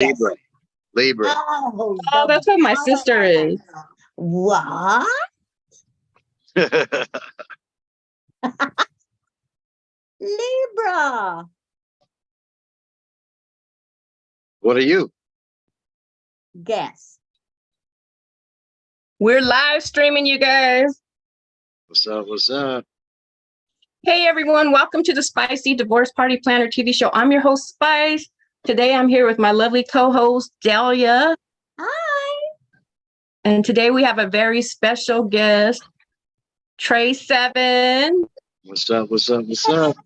Libra. Libra. Oh, that's what my sister is. What? Libra. What are you? Guess. We're live streaming, you guys. What's up? What's up? Hey, everyone. Welcome to the Spicy Divorce Party Planner TV show. I'm your host, Spice. Today, I'm here with my lovely co-host, Delia. Hi. And today, we have a very special guest, TRE SEVN. What's up? What's up? What's up?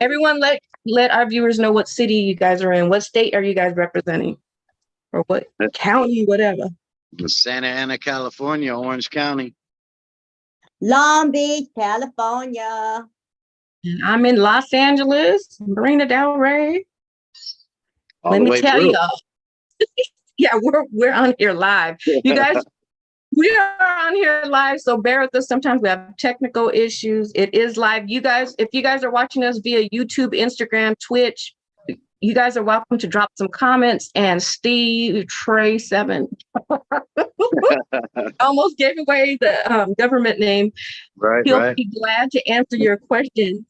Everyone, let our viewers know what city you guys are in. What state are you guys representing? Or what county, whatever. Santa Ana, California, Orange County. Long Beach, California. And I'm in Los Angeles, Marina Del Rey. All Let the me way tell through. y'all. Yeah, we're on here live. You guys, we are on here live, so bear with us. Sometimes we have technical issues. It is live. You guys, if you guys are watching us via YouTube, Instagram, Twitch, you guys are welcome to drop some comments. And Steve TRE SEVN almost gave away the government name. Right, He'll right. be glad to answer your question.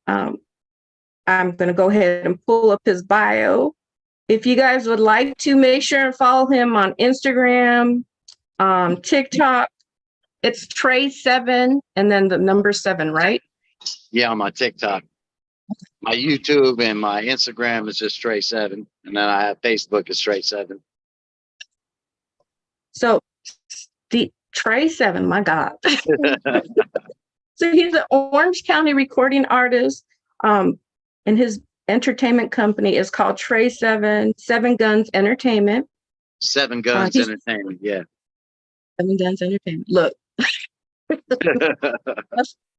I'm going to go ahead and pull up his bio. If you guys would like to, make sure and follow him on Instagram, TikTok. It's TRE SEVN and then the number 7, right? Yeah, on my TikTok. My YouTube and my Instagram is just TRE SEVN. And then I have Facebook as TRE SEVN. So the TRE SEVN, my God. So he's an Orange County recording artist. And his entertainment company is called TRE SEVN, GUNNZ Entertainment. 7 GUNNZ Entertainment, yeah. 7 GUNNZ Entertainment. Look.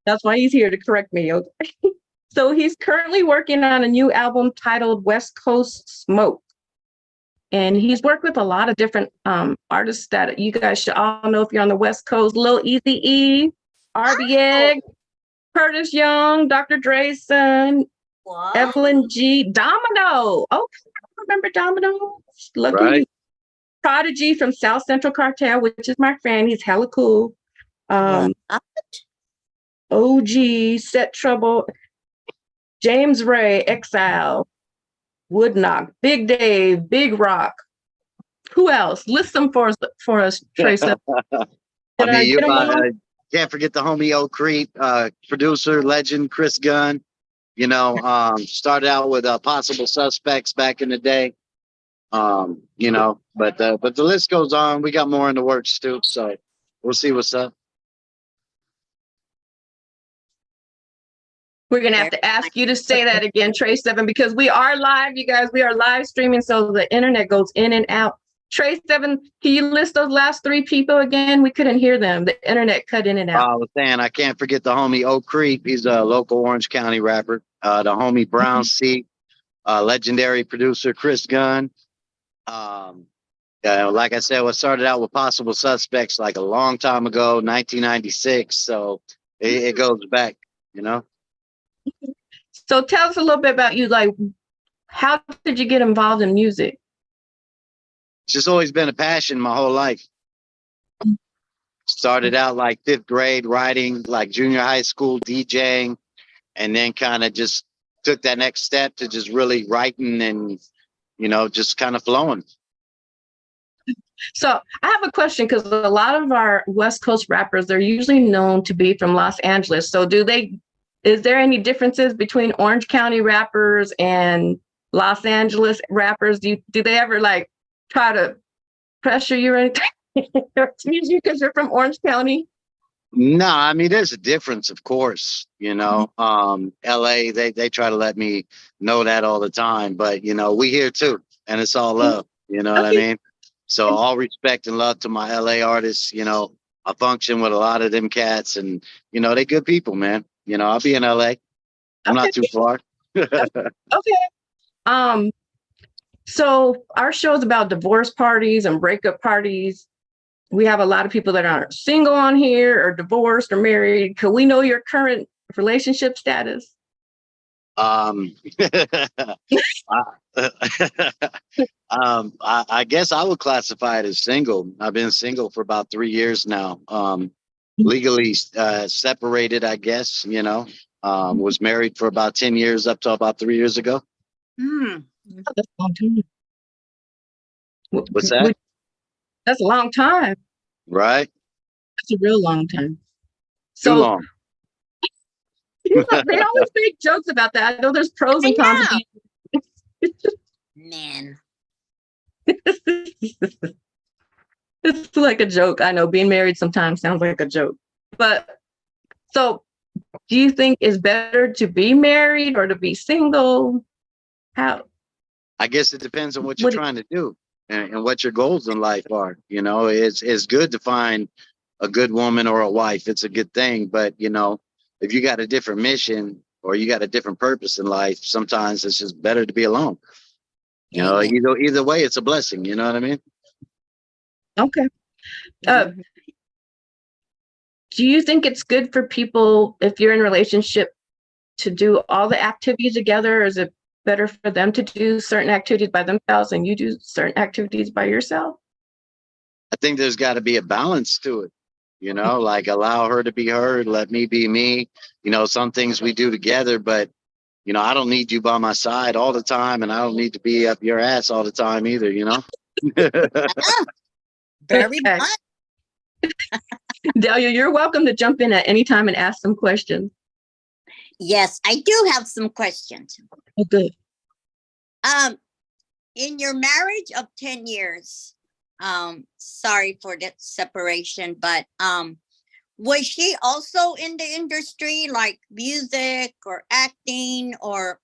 That's why he's here to correct me. Okay? So he's currently working on a new album titled Westcoast Smoke. And he's worked with a lot of different artists that you guys should all know if you're on the West Coast. Lil Eazy E, RBX, Curtis Young, Dr. Dre's son, What? Evelyn G, Domino. Okay, I remember Domino. Lucky Right. Prodje from South Central Cartel, which is my friend. He's hella cool. What? OG, Settrouble, James Ray, Xile, Woodnoc, Big Dave, Big Rocc. Who else? List them for us, TRE SEVN. I mean, you can't forget the homie Ocreep, producer, legend, Chris Gunn. You know, started out with Possible Suspects back in the day. You know, but the list goes on. We got more in the works too, so we'll see what's up. We're going to have to ask you to say that again, TRE SEVN, because we are live, you guys. We are live streaming, so the internet goes in and out. TRE SEVN, can you list those last 3 people again? We couldn't hear them. The internet cut in and out. I was saying, I can't forget the homie Ocreep. He's a local Orange County rapper. The homie Brownside, legendary producer Chris Gunn. Like I said, what started out with Possible Suspects like a long time ago, 1996. So it goes back, you know. So tell us a little bit about you. Like, how did you get involved in music? It's just always been a passion my whole life. Started out like 5th grade writing, like junior high school DJing, and then kind of just took that next step to just really writing and, you know, just kind of flowing. So I have a question, because a lot of our West Coast rappers, they're usually known to be from Los Angeles. So is there any differences between Orange County rappers and Los Angeles rappers? Do they ever like try to pressure you or anything? Excuse me, because you're from Orange County? No, I mean, there's a difference, of course. You know, LA, they try to let me know that all the time, but you know, we here too, and it's all love. You know what I mean? So all respect and love to my LA artists. You know, I function with a lot of them cats, and you know, they good people, man. You know, I'll be in LA. I'm not too far. Okay. So our show is about divorce parties and breakup parties. We have a lot of people that are single on here, or divorced or married. Could we know your current relationship status? Um, I guess I would classify it as single. I've been single for about 3 years now. Legally separated, I guess, you know. Was married for about 10 years up to about 3 years ago. Hmm. That's a long time. What's that? That's a long time. Right? That's a real long time. Too So long. you know, they always make jokes about that. I know there's pros and cons. I Man. It's like a joke. I know being married sometimes sounds like a joke. But so do you think it's better to be married or to be single? How? I guess it depends on what you're What? trying to do and what your goals in life are. You know, it's good to find a good woman or a wife. It's a good thing. But, you know, if you got a different mission or you got a different purpose in life, sometimes it's just better to be alone. You know, Amen. either way, it's a blessing. You know what I mean? Okay. Do you think it's good for people if you're in a relationship to do all the activities together? Or is it better for them to do certain activities by themselves and you do certain activities by yourself? I think there's got to be a balance to it. You know, like allow her to be her, let me be me. You know, some things we do together, but you know, I don't need you by my side all the time, and I don't need to be up your ass all the time either. You know. Very Okay. much. Delia, you're welcome to jump in at any time and ask some questions. Yes, I do have some questions. Oh, good. In your marriage of 10 years, sorry for that separation, but was she also in the industry like music or acting, or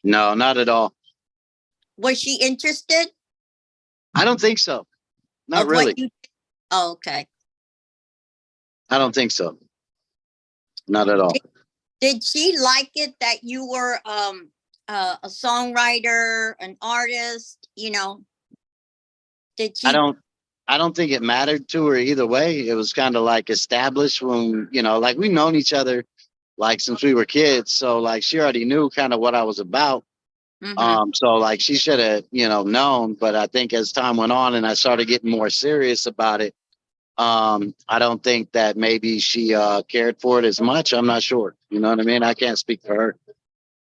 No, not at all. was she interested I don't think so. Not of really. what you Oh, okay. I don't think so. Not at all. Did she like it that you were a songwriter, an artist, you know? Did she? I don't think it mattered to her either way. It was kind of like established when, you know, like we've known each other like since we were kids. So like she already knew kind of what I was about. So like she should have, you know, known, but I think as time went on and I started getting more serious about it, I don't think that maybe she cared for it as much. I'm not sure. You know what I mean? I can't speak for her.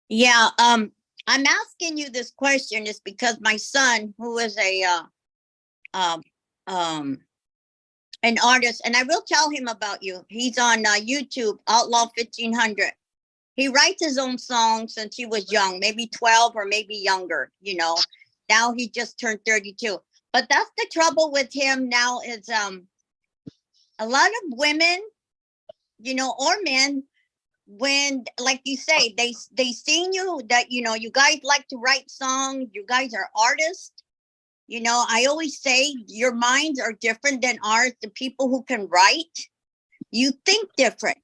Yeah, I'm asking you this question is because my son, who is um an artist, and I will tell him about you. He's on YouTube, Outlaw 1500. He writes his own songs since he was young, maybe 12 or maybe younger, you know. Now he just turned 32. But that's the trouble with him now is a lot of women, you know, or men, when, like you say, they seen you that, you know, you guys like to write songs, you guys are artists. You know, I always say your minds are different than ours. The people who can write, you think different.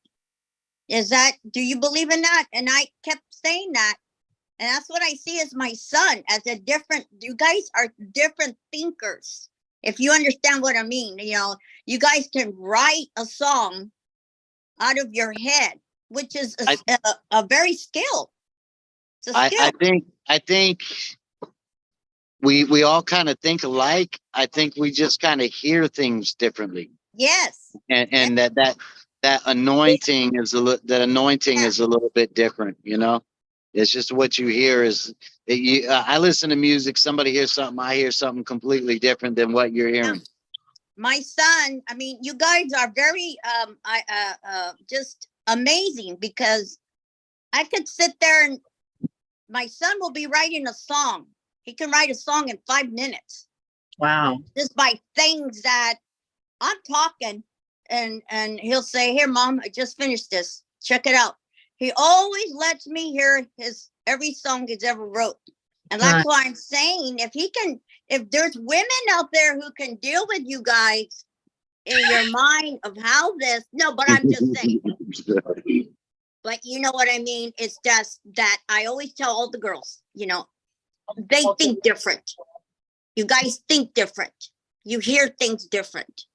Do you believe in that? And I kept saying that. And that's what I see as my son, as you guys are different thinkers. If you understand what I mean, you know, you guys can write a song out of your head, which is a very skill. It's a skill. I think we all kind of think alike. I think we just kind of hear things differently. Yes. And that anointing is a little bit different, you know. It's just what you hear I listen to music, somebody hears something, I hear something completely different than what you're hearing. My son, I mean, you guys are very just amazing, because I could sit there and my son will be writing a song. He can write a song in 5 minutes. Wow. Just by things that I'm talking, and he'll say, "Here, Mom, I just finished this. Check it out." He always lets me hear every song he's ever wrote. And that's why I'm saying, if there's women out there who can deal with you guys in your mind of but I'm just saying, but you know what I mean? It's just that I always tell all the girls, you know, they think different. You guys think different. You hear things different.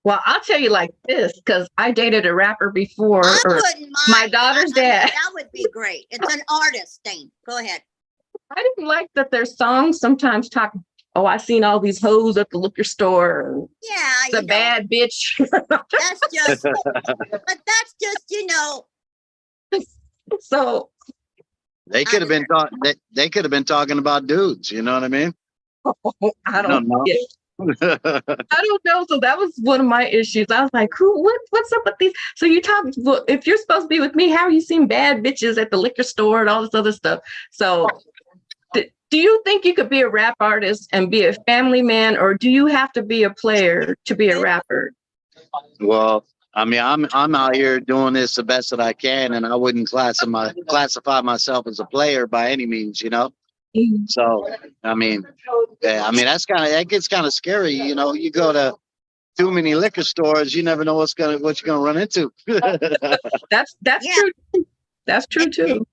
Well, I'll tell you like this, because I dated a rapper before, I or wouldn't mind. my daughter's I mean, dad. that would be great. It's an artist thing. Go ahead. I didn't like that their songs sometimes talk, oh, I seen all these hoes at the liquor store. Yeah, The bad bitch. That's just, but that's just, So They could have been talking. They could have been talking about dudes. You know what I mean? I You don't don't know. get it. I don't know. So that was one of my issues. I was like, what's up with these? So you talk, well, if you're supposed to be with me, how are you seeing bad bitches at the liquor store and all this other stuff? So do you think you could be a rap artist and be a family man, or do you have to be a player to be a rapper? Well, I mean, I'm out here doing this the best that I can, and I wouldn't classify myself as a player by any means, you know. Mhm. So, I mean, that gets kind of scary, you know. You go to too many liquor stores, you never know what you're gonna run into. That's Yeah. true. That's true too.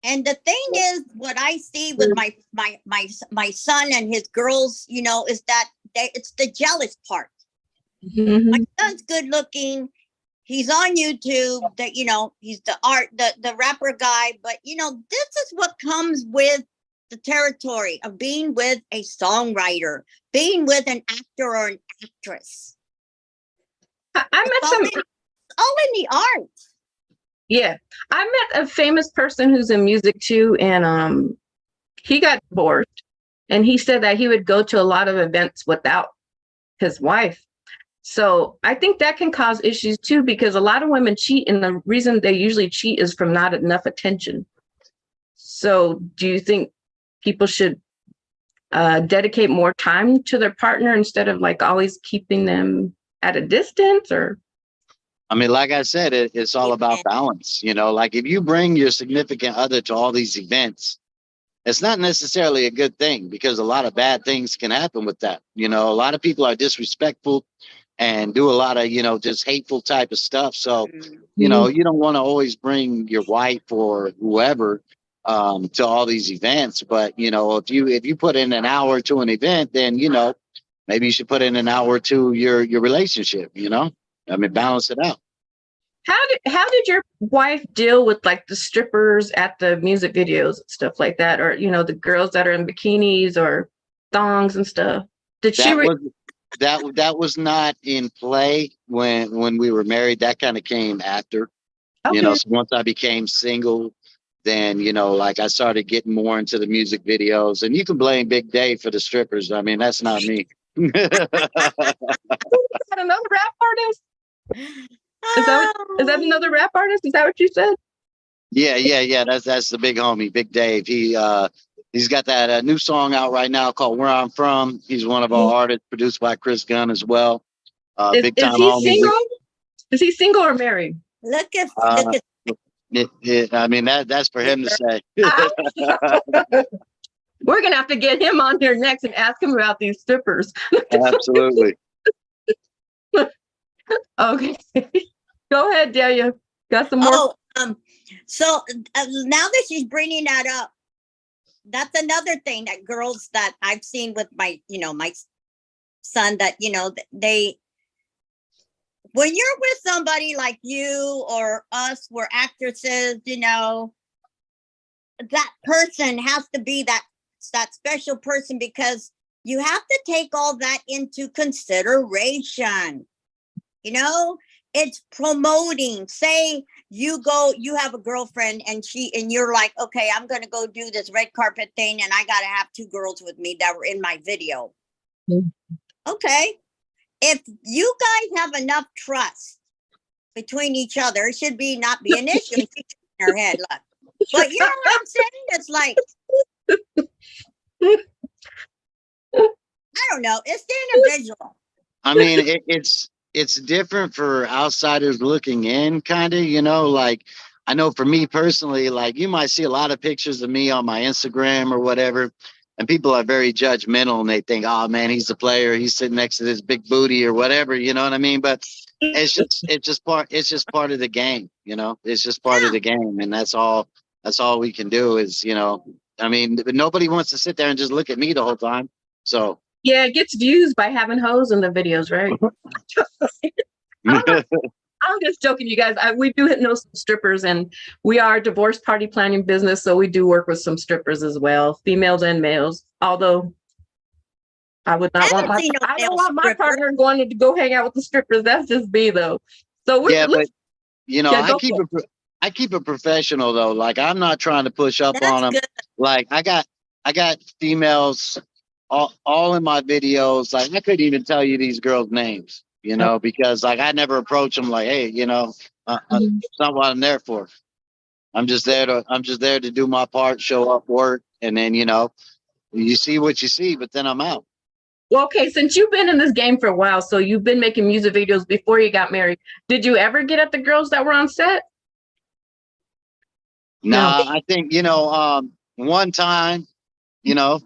And the thing is, what I see with my son and his girls, is that it's the jealous part. Mhm. My son's good looking. He's on YouTube. That he's the rapper guy. But this is what comes with the territory of being with a songwriter, being with an actor or an actress. I met some. All in the arts. Yeah, I met a famous person who's in music too, and he got divorced, and he said that he would go to a lot of events without his wife. So I think that can cause issues too, because a lot of women cheat, and the reason they usually cheat is from not enough attention. So do you think people should dedicate more time to their partner instead of like always keeping them at a distance? Or I mean, like I said, it's all about balance. You know, like if you bring your significant other to all these events, it's not necessarily a good thing, because a lot of bad things can happen with that. You know, a lot of people are disrespectful and do a lot of, just hateful type of stuff. So, you don't want to always bring your wife or whoever to all these events. But, if you put in an hour to an event, then, maybe you should put in an hour to your relationship, I mean, balance it out. How did your wife deal with like the strippers at the music videos and stuff like that, or the girls that are in bikinis or thongs and stuff? Did she? That was not in play when we were married. That kind of came after. Okay. So once I became single, then like I started getting more into the music videos. And you can blame Big Dave for the strippers. I mean, that's not me. Is that another rap artist? Is that another rap artist? Is that what you said? Yeah. That's the big homie, Big Dave. He's got that new song out right now called "Where I'm From." He's one of our artists, produced by Gunn as well. Big time homie. Single? Is he single or married? Look at. I mean, that's for him to say. We're gonna have to get him on here next and ask him about these strippers. Absolutely. Okay. Go ahead, Delia. Got some more? So now that she's bringing that up, that's another thing that girls that I've seen with my son, that, when you're with somebody like you or us, we're actresses, that person has to be that special person, because you have to take all that into consideration. It's promoting. Say you have a girlfriend and you're like, okay, I'm going to go do this red carpet thing, and I got to have 2 girls with me that were in my video. Okay. If you guys have enough trust between each other, it should not be an issue. And she's in her head, look. But you know what I'm saying? It's like, I don't know. It's the individual. I mean, it's different for outsiders looking in, kind of, like, I know for me personally, like, you might see a lot of pictures of me on my Instagram or whatever, and people are very judgmental, and they think, oh man, he's a player, he's sitting next to this big booty or whatever, you know what I mean? But it's just part of the game, it's just part of the game. And that's all we can do is, I mean, nobody wants to sit there and just look at me the whole time. So Yeah, it gets views by having hoes in the videos, right? I'm just joking, you guys. We do know some strippers, and we are a divorce party planning business, so we do work with some strippers as well, females and males. Although I would not want haven't my seen no I don't male want my stripper. partner going to go hang out with the strippers. That's just me, though. So Yeah, but let's you know, yeah, go for it. I keep it professional though. Like I'm not trying to push up on That's them. good. Like I got females all in my videos. Like I couldn't even tell you these girls' names, you know, because like I never approach them like, hey, you know, Mhm. it's not what I'm there for. I'm just there to do my part, show up, work, and then you know, you see what you see, but then I'm out. Well, okay, since you've been in this game for a while, so you've been making music videos before you got married. Did you ever get at the girls that were on set? No. Nah, I think, you know, one time, you know,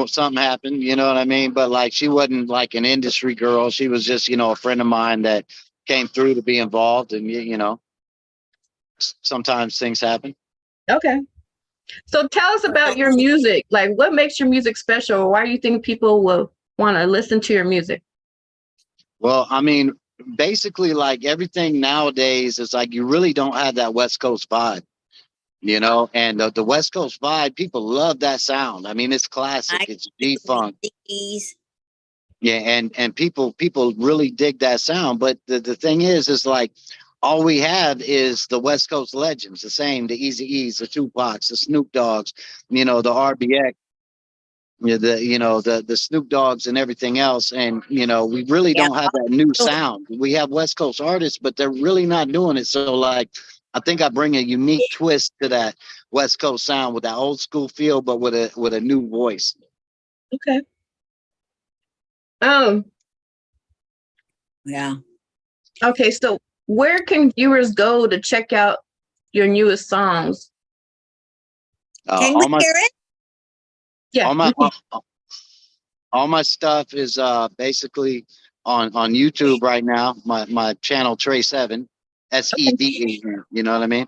something happened, you know what I mean? But like, she wasn't like an industry girl. She was just, you know, a friend of mine that came through to be involved. And, you know, sometimes things happen. Okay. So tell us about your music. Like, what makes your music special? Why do you think people will want to listen to your music? Well, I mean, basically, like everything nowadays is like you really don't have that West Coast vibe, you know, and the West Coast vibe, people love that sound. I mean, it's classic, I it's G funk. these. Yeah, and people really dig that sound. But the thing is like all we have is the West Coast legends, the same, the Easy E's, the Tupacs, the Snoop Dogs, you know, the RBX, the Snoop Dogs and everything else. And you know, we really Yeah. don't have that new sound. We have West Coast artists, but they're really not doing it. So like I think I bring a unique twist to that West Coast sound with that old school feel, but with a new voice. Okay. Um, Yeah. okay, so where can viewers go to check out your newest songs? Can we All my hear it? Yeah. all my all my stuff is basically on YouTube right now. My channel TRE SEVN, SEVE. You know what I mean?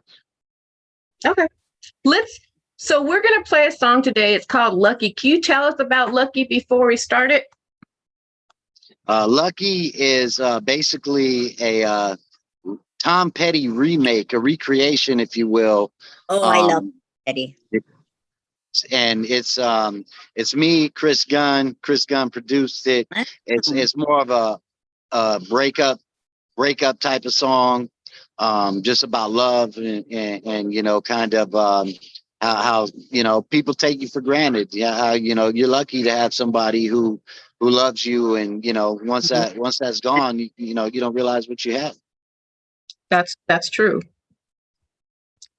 Okay. So we're gonna play a song today. It's called Lucky. Can you tell us about Lucky before we start it? Lucky is basically a Tom Petty remake, a recreation, if you will. Oh, I love Um, Eddie. and it's me, Chris Gunn. Chris Gunn produced it. It's more of a breakup type of song, just about love and you know, kind of how you know people take you for granted. Yeah, how you know you're lucky to have somebody who loves you, and you know once that's gone, you know you don't realize what you have. That's true.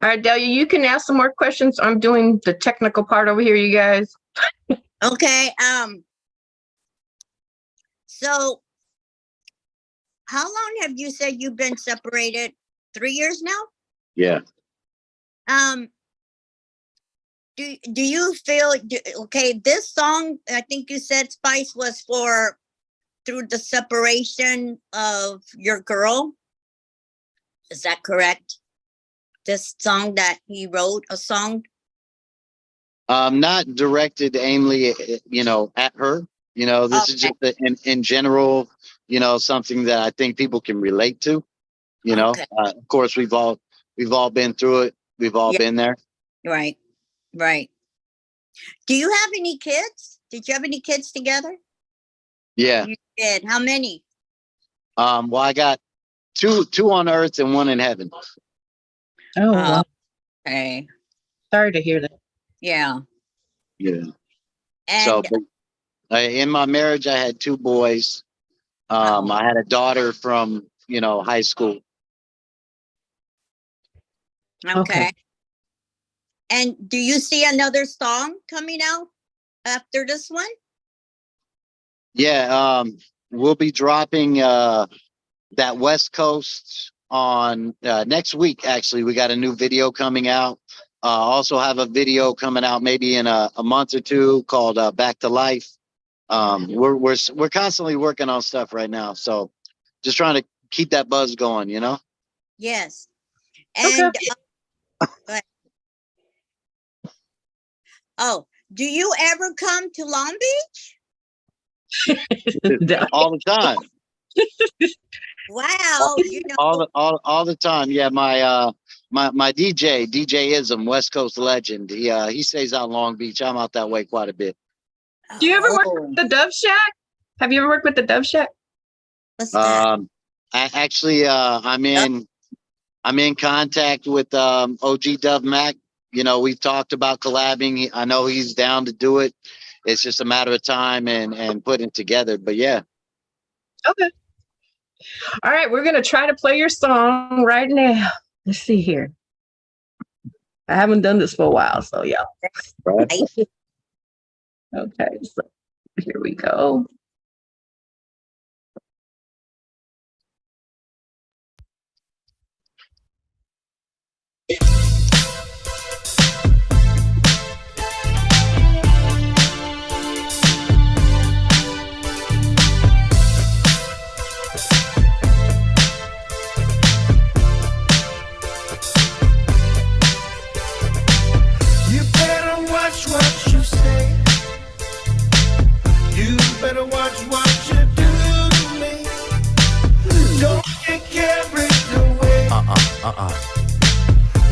All right, Delia, you can ask some more questions. I'm doing the technical part over here, you guys. Okay. So how long have you said you've been separated? 3 years now? Yeah. Um, do you feel okay? This song, I think you said Spice was for through the separation of your girl. Is that correct? This song that he wrote a song. Not directed aimly, you know, at her. You know, this is just in general, you know, something that I think people can relate to. You know, of course, we've all been through it. We've all been there. Right. Do you have any kids? Did you have any kids together? Yeah. You did. How many? Well, I got two on earth and one in heaven. Oh, wow. Okay. Sorry to hear that. Yeah. Yeah. And So in my marriage, I had two boys. I had a daughter from, you know, high school. okay. And do you see another song coming out after this one? Yeah. We'll be dropping that West Coast on next week. Actually, we got a new video coming out. Also have a video coming out maybe in a month or two called Back to Life. We're constantly working on stuff right now, so just trying to keep that buzz going, you know. Yes. And oh, do you ever come to Long Beach? all the time. Wow, you know, All the time. Yeah, my DJ Ism, West Coast legend. He stays out in Long Beach. I'm out that way quite a bit. Do you ever work oh, with the Dove Shack? Have you ever worked with the Dove Shack? what's that? I'm in contact with OG Dove Mac. You know, we've talked about collabing. I know he's down to do it. It's just a matter of time and putting it together. But yeah. Okay. All right, we're gonna try to play your song right now. Let's see here. I haven't done this for a while, so yeah. Right. Okay, so here we go. You better watch what you say. You better watch what you do to me. Don't get carried away.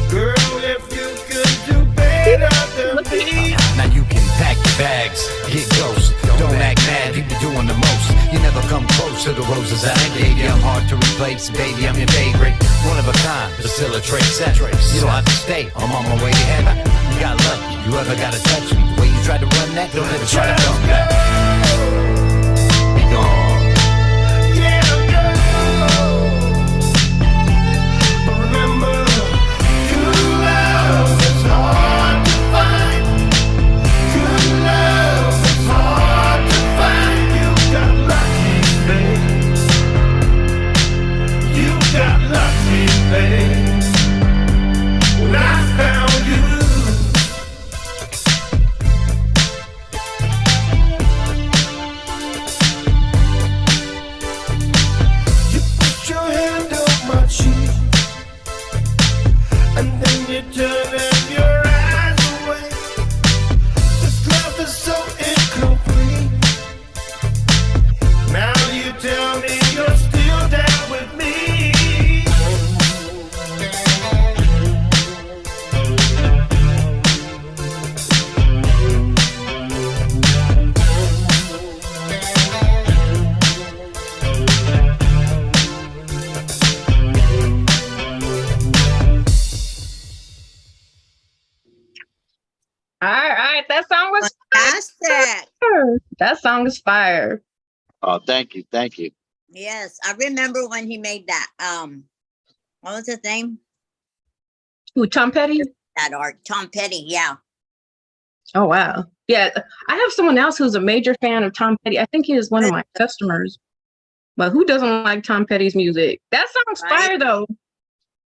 Girl, if you could do better than me. Now you can pack your bags, get ghost. Don't act mad, you be doing the most. You never come close to the roses I gave you. I'm hard to replace, baby, I'm your favorite. One of a kind, but still a trace. You don't have to stay, I'm on my way to heaven. You got lucky, you ever gotta touch me. The way you tried to run that, don't ever try to come back. Be gone. Yeah, girl. But remember, good love is hard to find. Good love is hard to find. You got lucky, babe. You got lucky, babe. When I found you. You put your hand on my cheek, and then you turn and your eyes away. This love is so incomplete. Now you tell me you're still down with me. All right, that song was fantastic. fire. That song is fire. Oh, thank you. Thank you. Yes, I remember when he made that. What was his name? Ooh, Tom Petty? That art, Tom Petty. Yeah. Oh, wow. Yeah, I have someone else who's a major fan of Tom Petty. I think he is one of my customers. But who doesn't like Tom Petty's music? That song's Right. fire, though.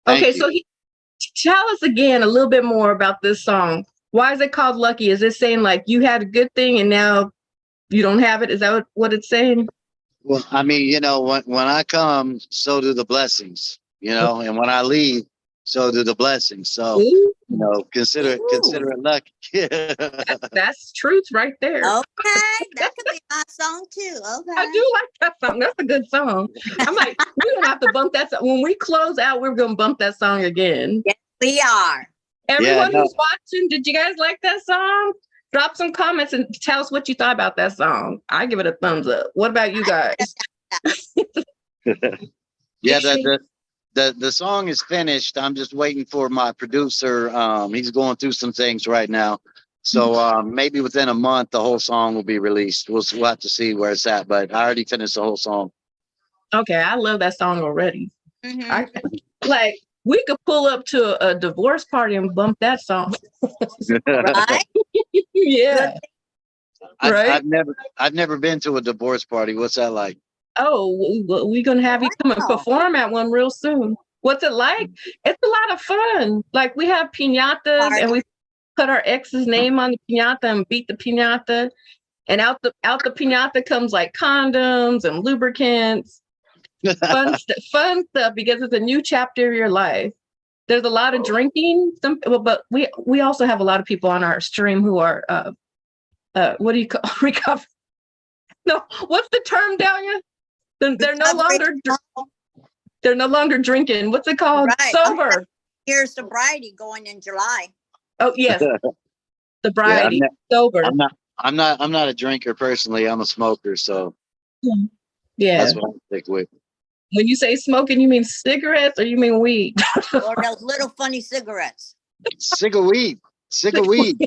Thank Okay, you. so tell us again a little bit more about this song. Why is it called Lucky? Is it saying like you had a good thing and now you don't have it? Is that what it's saying? Well, I mean, you know, when I come, so do the blessings, you know, and when I leave, so do the blessings. So, Ooh, you know, consider it lucky. that's truth right there. Okay, that could be my song too. Okay. I do like that song. That's a good song. I'm like, we're gonna have to bump that song. When we close out, we're gonna bump that song again. We are. Everyone no. who's watching, did you guys like that song? Drop some comments and tell us what you thought about that song. I give it a thumbs up. What about you guys? Yeah, the song is finished. I'm just waiting for my producer. He's going through some things right now. So maybe within a month, the whole song will be released. We'll have to see where it's at, but I already finished the whole song. Okay, I love that song already. Mhm. Like, we could pull up to a divorce party and bump that song. Right? Yeah. Right? I've never been to a divorce party. What's that like? Oh, we're gonna have you come and Wow. perform at one real soon. What's it like? It's a lot of fun. Like, we have piñatas and we put our ex's name on the piñata and beat the piñata. And out the piñata comes like condoms and lubricants. Fun stuff because it's a new chapter of your life. There's a lot of drinking, but we also have a lot of people on our stream who are what do you call recover? No, what's the term, Dahlia? They're no longer drinking. What's it called? Right. Sober. Here's sobriety going in July. Oh yes, Yeah, sobriety, sober. I'm not a drinker personally. I'm a smoker, so Yeah. that's what I stick with. When you say smoking, you mean cigarettes or you mean weed? Or those little funny cigarettes. Sick of weed. Sick of weed.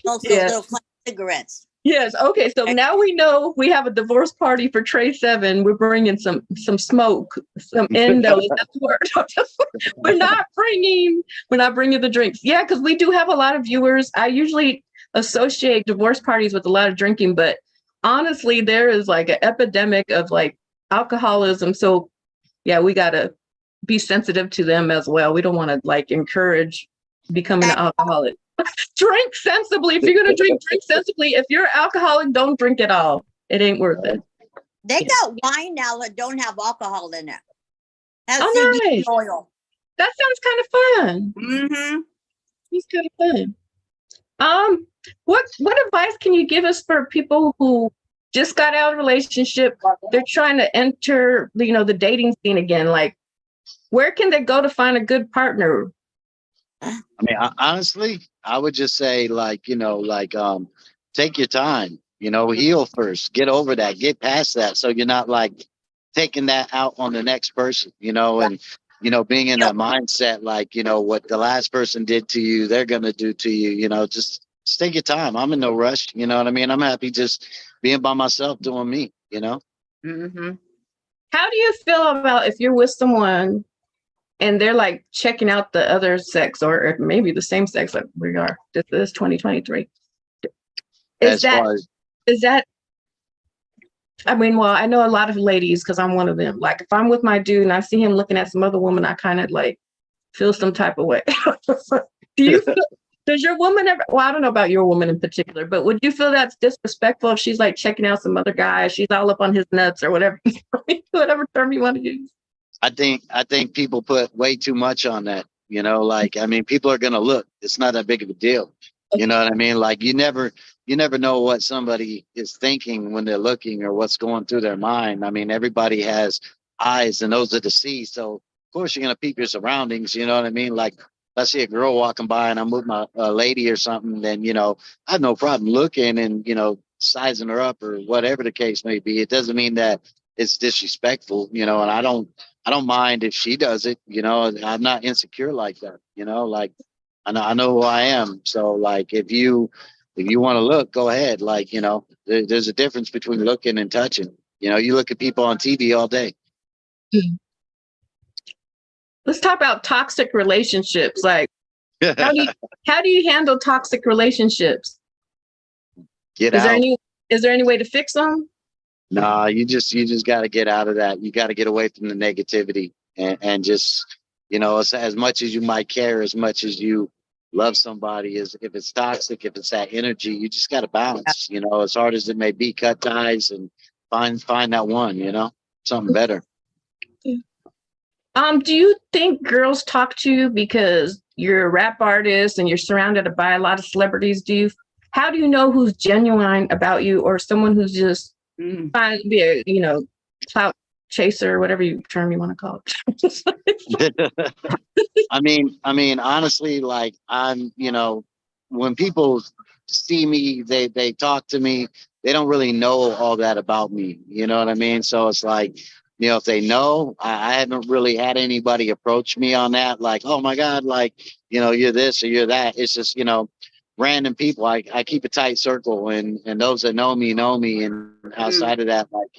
Also Yeah. little funny cigarettes. Yes. Okay. So now we know we have a divorce party for TRE SEVN. We're bringing some smoke, some endo. That's the word. We're not bringing the drinks. Yeah, because we do have a lot of viewers. I usually associate divorce parties with a lot of drinking, but honestly, there is like an epidemic of like alcoholism. So yeah, we gotta be sensitive to them as well. We don't want to like encourage becoming an alcoholic. Drink sensibly. If you're gonna drink sensibly. If you're alcoholic, don't drink at all. It ain't worth it. They got wine now that don't have alcohol in it. Has Oh, CBD nice. oil. That sounds kind of fun. Mm-hmm. It's kind of fun. What advice can you give us for people who just got out of a relationship? They're trying to enter, the dating scene again. Like, where can they go to find a good partner? I mean, honestly, I would just say take your time, heal first, get over that, get past that. So you're not like taking that out on the next person, and, being in that mindset, like, what the last person did to you, they're going to do to you, just take your time. I'm in no rush. You know what I mean? I'm happy just being by myself, doing me, Mm-hmm. How do you feel about if you're with someone and they're like checking out the other sex or maybe the same sex like we are? This is 2023. Is that, I mean, well, I know a lot of ladies because I'm one of them. Like if I'm with my dude and I see him looking at some other woman, I kind of like feel some type of way. Does your woman ever, well, I don't know about your woman in particular, but would you feel that's disrespectful if she's like checking out some other guy, she's all up on his nuts or whatever, whatever term you want to use? I think people put way too much on that, people are going to look. It's not that big of a deal. You know what I mean? Like you never know what somebody is thinking when they're looking or what's going through their mind. I mean, everybody has eyes and those are to see. So of course you're going to peep your surroundings. You know what I mean? Like I see a girl walking by and I'm with my lady or something, then, I have no problem looking and, sizing her up or whatever the case may be. It doesn't mean that it's disrespectful, and I don't mind if she does it, I'm not insecure like that, like I know who I am. So like, if you want to look, go ahead. Like, there's a difference between looking and touching, you look at people on TV all day. Let's talk about toxic relationships. Like, how do you handle toxic relationships? Get out. Is there any way to fix them? Nah, you just got to get out of that. You got to get away from the negativity and just, as much as you might care, as much as you love somebody, is if it's toxic, if it's that energy, you just got to balance, as hard as it may be, cut ties and find that one, something better. Do you think girls talk to you because you're a rap artist and you're surrounded by a lot of celebrities? How do you know who's genuine about you or someone who's just trying to be a, clout chaser, whatever term you want to call it? I mean, honestly, like I'm, when people see me, they talk to me, they don't really know all that about me. You know what I mean? So it's like, if they know, I haven't really had anybody approach me on that. Like, oh my God, like, you're this or you're that. It's just, random people. I keep a tight circle and those that know me. And outside of that, like,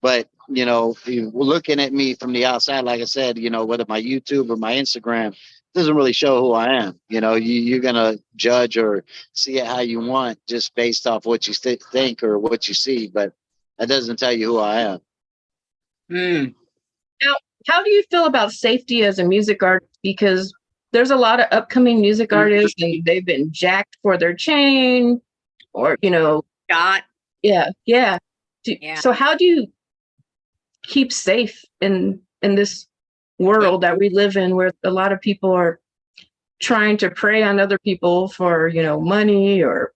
but, looking at me from the outside, like I said, whether my YouTube or my Instagram doesn't really show who I am. You're going to judge or see it how you want just based off what you think or what you see. But that doesn't tell you who I am. Now, how do you feel about safety as a music artist? Because there's a lot of upcoming music artists and they've been jacked for their chain or, Got. Yeah. So how do you keep safe in this world that we live in where a lot of people are trying to prey on other people for, money or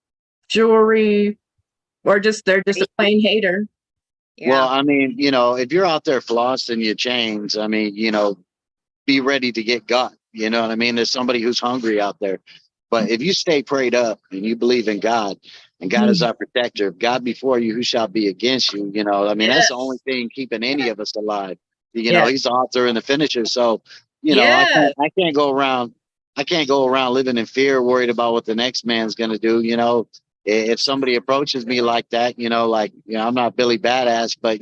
jewelry? Or just they're just a plain hater. Well, Yeah. I mean, if you're out there flossing your chains, I mean, be ready to get got. You know what I mean? There's somebody who's hungry out there. But if you stay prayed up and you believe in God, and God is our protector, if God before you, who shall be against you? I mean, that's the only thing keeping any of us alive. Yes. He's the author and the finisher. So, Yes. I can't go around. I can't go around living in fear, worried about what the next man's gonna do. If somebody approaches me like that, I'm not Billy Badass, but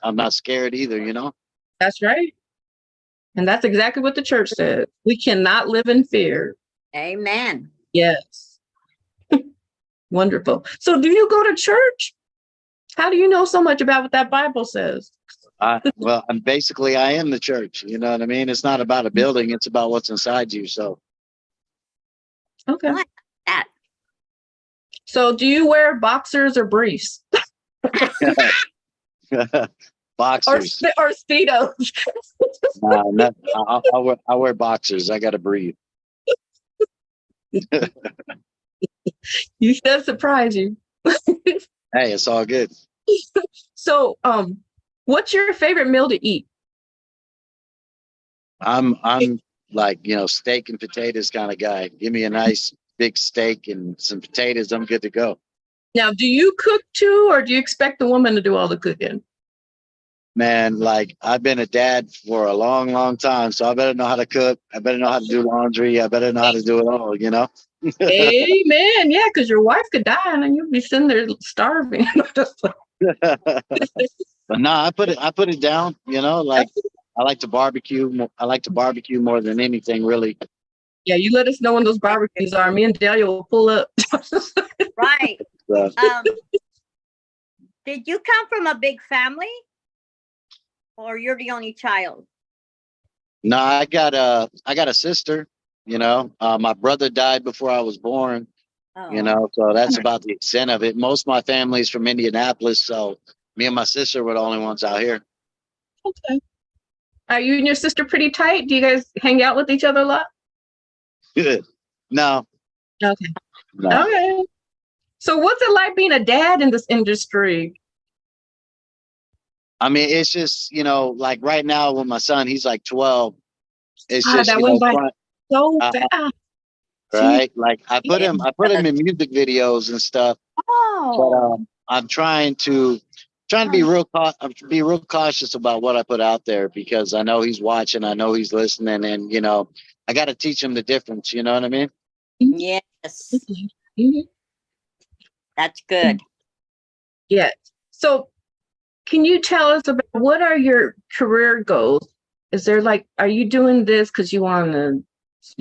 I'm not scared either. That's right. And that's exactly what the church said. We cannot live in fear. Amen. Yes. Wonderful. So do you go to church? How do you know so much about what that Bible says? Well, I am the church. You know what I mean? It's not about a building; it's about what's inside you. So, Okay. I like that. So do you wear boxers or briefs boxers. or speedos? I wear boxers. I gotta breathe. You said surprise you. Hey, it's all good. So, what's your favorite meal to eat? I'm like steak and potatoes kind of guy. Give me a nice big steak and some potatoes. I'm good to go. Now, do you cook too, or do you expect the woman to do all the cooking? Man, like I've been a dad for a long, long time, so I better know how to cook. I better know how to do laundry. I better know how to do it all. Amen. Yeah, because your wife could die and then you'd be sitting there starving. But no, I put it down. Like I like to barbecue. I like to barbecue more than anything, really. Yeah, you let us know when those barbecues are. Me and Delia will pull up. Right. So, Did you come from a big family? Or you're the only child? no, I got a sister. My brother died before I was born. Oh. So that's about the extent of it. Most of my family's from Indianapolis, so me and my sister were the only ones out here. Okay. Are you and your sister pretty tight? Do you guys hang out with each other a lot? No, Okay. no. Okay. So what's it like being a dad in this industry? I mean, it's just, like right now with my son, he's like 12. It's Ah, just, that went by fun, so fast. right? Like I put him in music videos and stuff, but Oh. I'm trying to be real cautious about what I put out there because I know he's watching, I know he's listening, and I got to teach him the difference. You know what I mean? Yes. Mhm. That's good. Yeah. So can you tell us about what are your career goals? Is there are you doing this because you want to,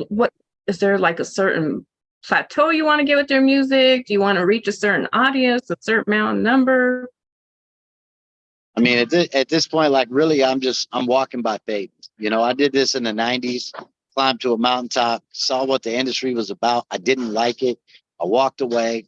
what is there like a certain plateau you want to get with your music? Do you want to reach a certain audience, a certain amount number? I mean, at this point, like really, I'm walking by faith. I did this in the 90s, climbed to a mountaintop, saw what the industry was about. I didn't like it. I walked away.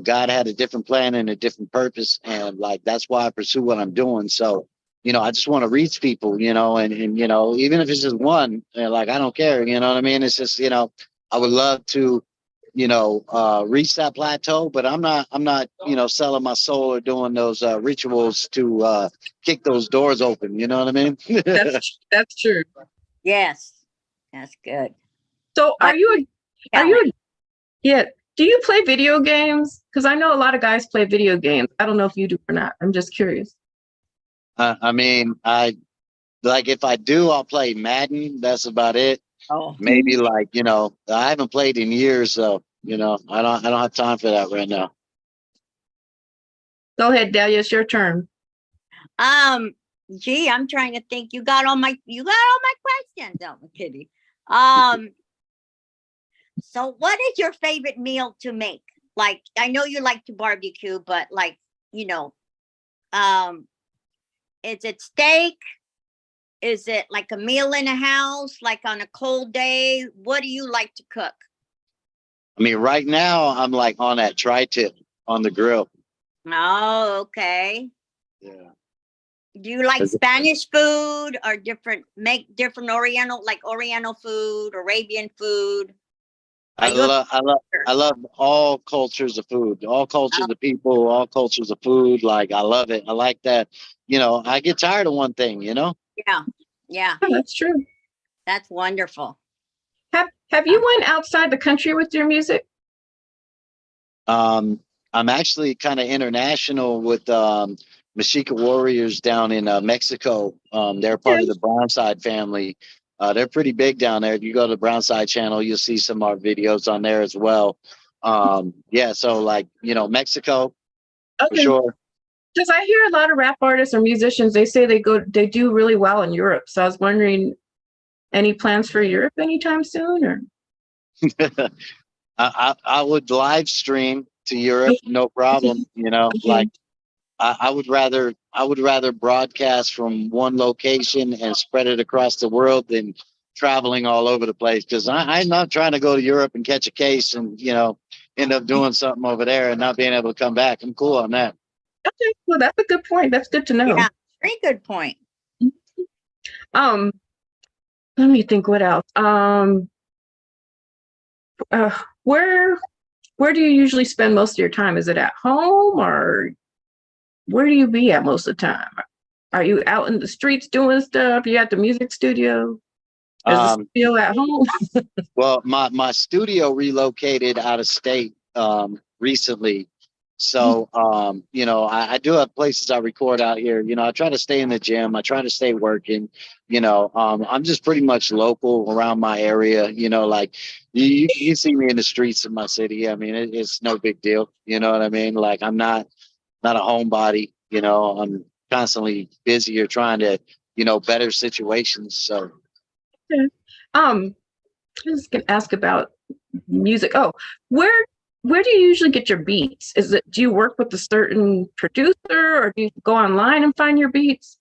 God had a different plan and a different purpose. And that's why I pursue what I'm doing. So, I just want to reach people, and even if it's just one, I don't care. You know what I mean? It's just, I would love to, reach that plateau, but I'm not, selling my soul or doing those rituals to kick those doors open. You know what I mean? That's true. Yes. That's good. So But yeah. Do you play video games? Because I know a lot of guys play video games. I don't know if you do or not. I'm just curious. I mean, if I do, I'll play Madden. That's about it. Oh. Maybe I haven't played in years, so I don't have time for that right now. Go ahead, Delia. It's your turn. Gee, I'm trying to think. You got all my questions. Oh, Kitty. So what is your favorite meal to make? Like, I know you like to barbecue, but is it steak? Is it like a meal in a house, like on a cold day? What do you like to cook? I mean, right now I'm on that tri-tip on the grill. Oh, okay. Yeah. Do you like Spanish food or make different Oriental food, Arabian food? Are you a I love all cultures of food, all cultures of people, all cultures of food. Like I love it. I like that. You know, I get tired of one thing, you know? yeah, yeah, Yeah, that's true. that's wonderful. Have you went outside the country with your music? I'm actually kind of international with Mexica Warriors down in Mexico. They're part of the Brownside family. They're pretty big down there. If you go to the Brownside channel, you'll see some of our videos on there as well. Yeah, so like, you know, Mexico for Okay. sure. Because I hear a lot of rap artists or musicians, they say they do really well in Europe. So I was wondering, any plans for Europe anytime soon? Or I would live stream to Europe, no problem. You know, like I would rather broadcast from one location and spread it across the world than traveling all over the place. Because I'm not trying to go to Europe and catch a case and, you know, end up doing something over there and not being able to come back. I'm cool on that. Okay, well, that's a good point. That's good to know. Yeah, very good point. Um, let me think what else. Where do you usually spend most of your time? Is it at home, or where do you be at most of the time? Are you out in the streets doing stuff? You at the music studio? Is the studio at home? Well, my studio relocated out of state recently. So you know, I do have places I record out here. You know, I try to stay in the gym. I try to stay working. You know, I'm just pretty much local around my area. You know, like you see me in the streets of my city. I mean, it's no big deal. You know what I mean? Like I'm not a homebody. You know, I'm constantly busy or trying to, you know, better situations. So Okay. I was gonna ask about music. Oh, where do you usually get your beats? Do you work with a certain producer, or do you go online and find your beats?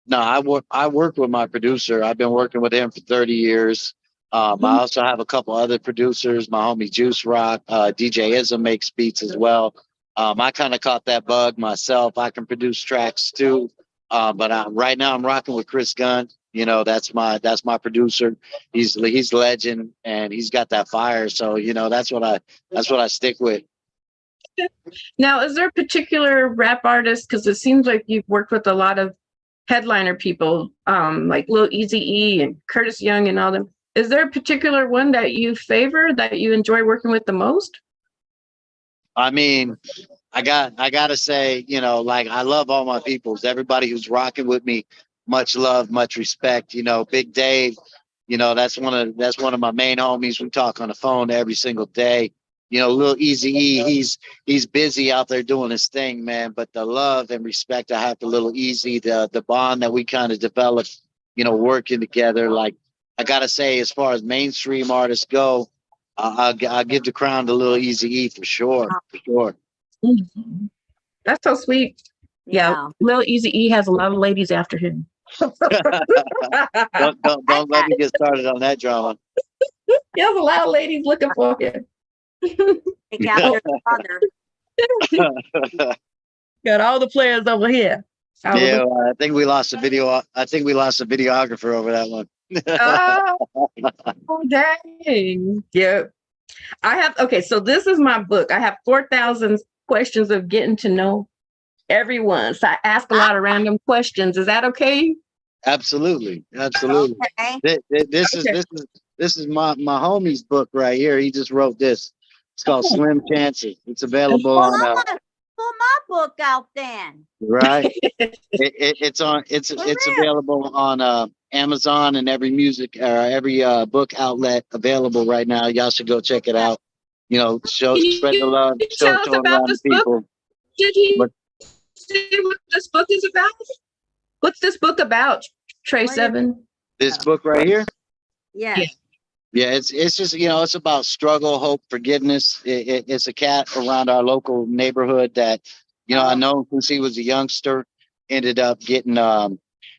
no, I work with my producer. I've been working with him for 30 years. I also have a couple other producers. My homie Juice Rock, DJ Ism makes beats as well. I kind of caught that bug myself. I can produce tracks too. But right now I'm rocking with Chris Gunn. You know, that's my producer. He's legend and he's got that fire. So, you know, that's what I stick with. Now, is there a particular rap artist? Because it seems like you've worked with a lot of headliner people, like Lil Eazy E and Curtis Young and all them. Is there a particular one that you favor, that you enjoy working with the most? I mean, I gotta say, you know, like I love all my peoples, everybody who's rocking with me, much love, much respect. You know, Big Dave, you know, that's one of my main homies. We talk on the phone every single day. You know, Lil Eazy E, he's busy out there doing his thing, man. But the love and respect I have for Lil Eazy, the bond that we kind of developed, you know, working together. Like I gotta say, as far as mainstream artists go, I'll give the crown to Lil Eazy E for sure, for sure. Mhm. That's so sweet. Yeah, Lil Eazy E has a lot of ladies after him. Don't let me get started on that drama. He has a lot of ladies looking for him. Take after the mother. Got all the players over here. Yeah, I think we lost a video. I think we lost a videographer over that one. Oh, dang. Yeah. Okay, so this is my book. I have 4,000 questions of getting to know everyone. So I ask a lot of random questions. Is that okay? Absolutely, absolutely. Okay. This is my homie's book right here. He just wrote this. It's called Slim Chances. It's available Well, on I'm gonna pull my book out then. right. It's available on Amazon and every book outlet available right now. Y'all should go check it out. You know, spread the love, Tell us show about around this the book. people. Did he But- say what this book is about? What's this book about, TRE SEVN? This book right here. Yes. Yeah, it's just, you know, it's about struggle, hope, forgiveness. It's a cat around our local neighborhood that, you know, I know since he was a youngster, ended up getting,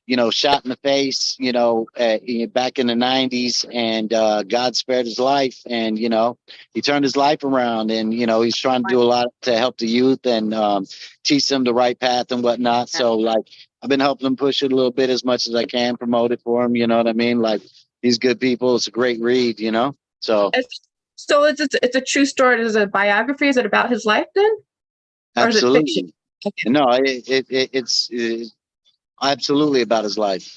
you know, shot in the face, you know, back in the 90s, and God spared his life, and, you know, he turned his life around, and, you know, he's trying to do a lot to help the youth and teach them the right path and whatnot. So, like, I've been helping him push it a little bit as much as I can, promote it for him. You know what I mean? Like, these good people. It's a great read, you know? So So it's a true story. Is it a biography? Is it about his life then? Or is it fiction? Absolutely. Okay. No, it's absolutely about his life.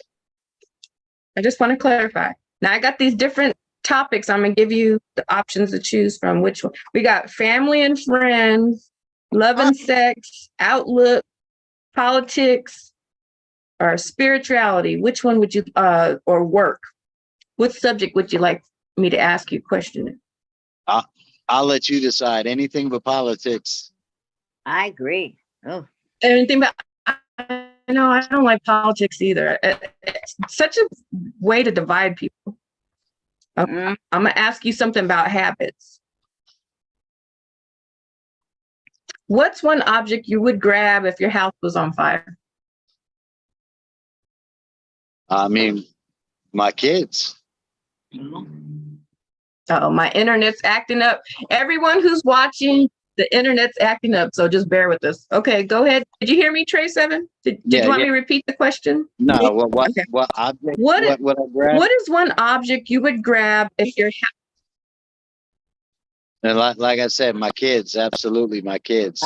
I just want to clarify. Now I got these different topics. I'm gonna give you the options to choose from. Which one? We got family and friends, love and sex, outlook, politics, or spirituality. Which one would you or work? What subject would you like me to ask you a question? I'll let you decide. Anything but politics. I agree. Oh, Anything about no, I don't like politics either. It's such a way to divide people. Okay. mm. I'm gonna ask you something about habits. What's one object you would grab if your house was on fire? I mean, my kids. Oh, my internet's acting up. Everyone who's watching, the internet's acting up, so just bear with us. Okay, go ahead. Did you hear me, TRE SEVN? Did Yeah, you want yeah. me to repeat the question? No, what Okay. what object? What is- What I grab? What is one object you would grab if your house? And like I said, my kids, absolutely my kids.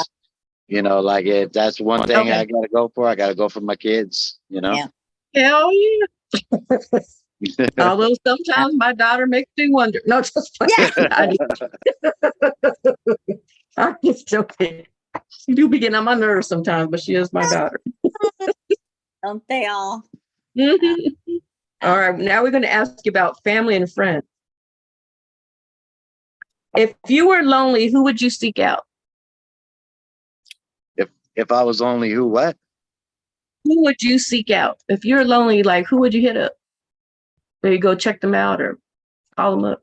You know, like if that's one thing Okay. I gotta go for, I gotta go for my kids, you know? Yeah. Hell yeah. Although sometimes my daughter makes me wonder. No, just playing. I'm just joking. She do be getting on my nerves sometimes, but she is my daughter. Don't they all? Mhm. All right, now we're going to ask you about family and friends. If you were lonely, who would you seek out? If I was only who what? Who would you seek out? If you're lonely, like who would you hit up? There you go, check them out or call them up.